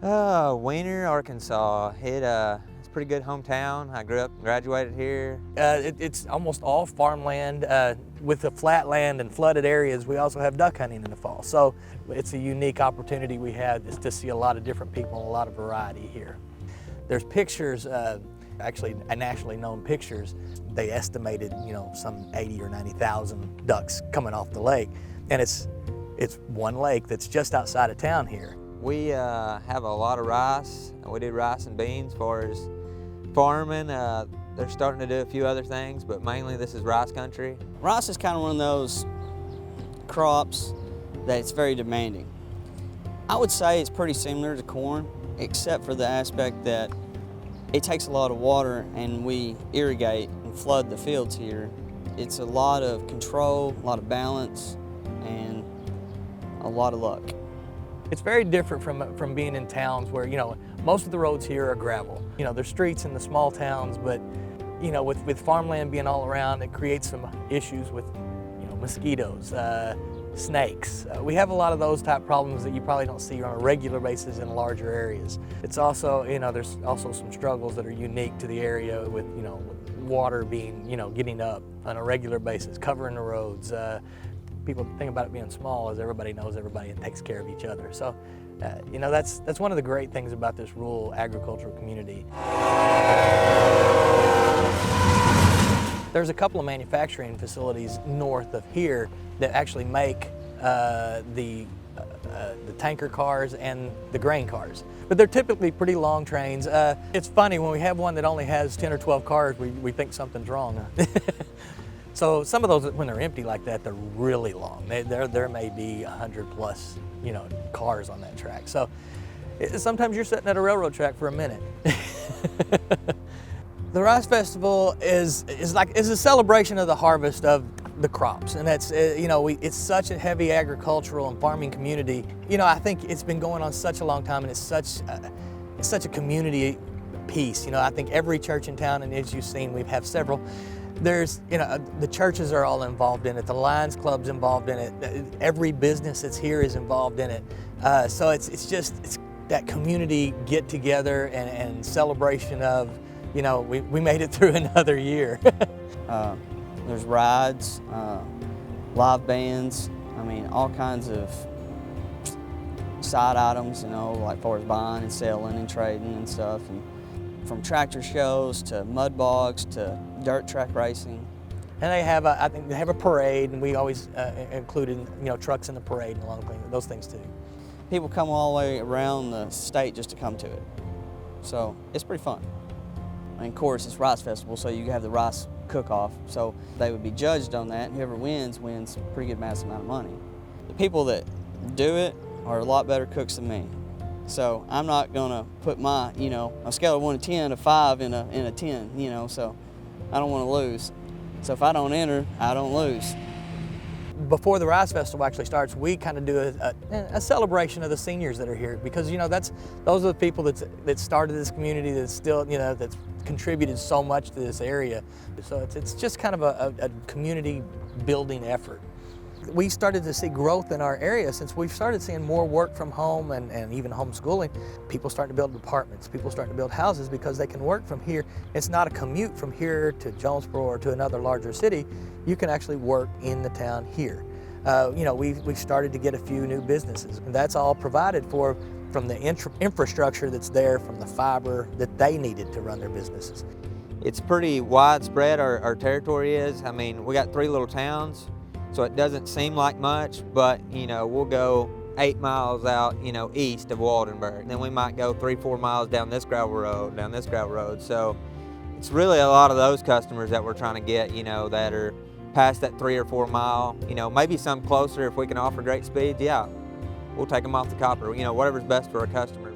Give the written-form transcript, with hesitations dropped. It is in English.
Weiner, Arkansas. It's a pretty good hometown. I grew up and graduated here. It's almost all farmland with the flat land and flooded areas. We also have duck hunting in the fall. So it's a unique opportunity we had is to see a lot of different people and a lot of variety here. There's pictures, actually nationally known pictures. They estimated, some 80 or 90,000 ducks coming off the lake. And it's one lake that's just outside of town here. We have a lot of rice. We do rice and beans as far as farming. They're starting to do a few other things, but mainly this is rice country. Rice is kind of one of those crops that it's very demanding. I would say it's pretty similar to corn, except for the aspect that it takes a lot of water and we irrigate and flood the fields here. It's a lot of control, a lot of balance, and a lot of luck. It's very different from being in towns where, most of the roads here are gravel. There's streets in the small towns, but, with farmland being all around, it creates some issues with, mosquitoes, snakes. We have a lot of those type problems that you probably don't see on a regular basis in larger areas. It's also, there's also some struggles that are unique to the area with, water being, getting up on a regular basis, covering the roads. People think about it being small as everybody knows everybody and takes care of each other. So, that's one of the great things about this rural agricultural community. There's a couple of manufacturing facilities north of here that actually make the tanker cars and the grain cars. But they're typically pretty long trains. It's funny, when we have one that only has 10 or 12 cars, we think something's wrong. So some of those, when they're empty like that, they're really long. There may be 100 plus, cars on that track. So sometimes you're sitting at a railroad track for a minute. The Rice Festival is a celebration of the harvest of the crops, and that's it's such a heavy agricultural and farming community. I think it's been going on such a long time, and it's such a community piece. I think every church in town, and as you've seen, we have several. There's, the churches are all involved in it. The Lions Club's involved in it. Every business that's here is involved in it. So it's that community get together and celebration of, we made it through another year. There's rides, live bands, all kinds of side items, like far as buying and selling and trading and stuff. And from tractor shows to mud bogs to dirt track racing. And they have I think they have a parade, and we always included, trucks in the parade and along those things too. People come all the way around the state just to come to it. So it's pretty fun. And of course, it's Rice Festival, so you have the rice cook-off. So they would be judged on that, and whoever wins a pretty good massive amount of money. The people that do it are a lot better cooks than me. So I'm not gonna put my, a scale of 1 to 10, a 5 in a 10, so I don't wanna lose. So if I don't enter, I don't lose. Before the Rice Festival actually starts, we kind of do a celebration of the seniors that are here, because those are the people that started this community, that's still, that's contributed so much to this area. So it's just kind of a community building effort. We started to see growth in our area since we've started seeing more work from home and even homeschooling. People starting to build apartments, people starting to build houses because they can work from here. It's not a commute from here to Jonesboro or to another larger city. You can actually work in the town here. We've started to get a few new businesses, and that's all provided for from the infrastructure that's there, from the fiber that they needed to run their businesses. It's pretty widespread, our territory is. We got 3 little towns, so it doesn't seem like much, but we'll go 8 miles out, east of Waldenburg. Then we might go 3-4 miles down this gravel road, So it's really a lot of those customers that we're trying to get, that are past that 3 or 4 mile, maybe some closer if we can offer great speeds. Yeah, we'll take them off the copper, whatever's best for our customers.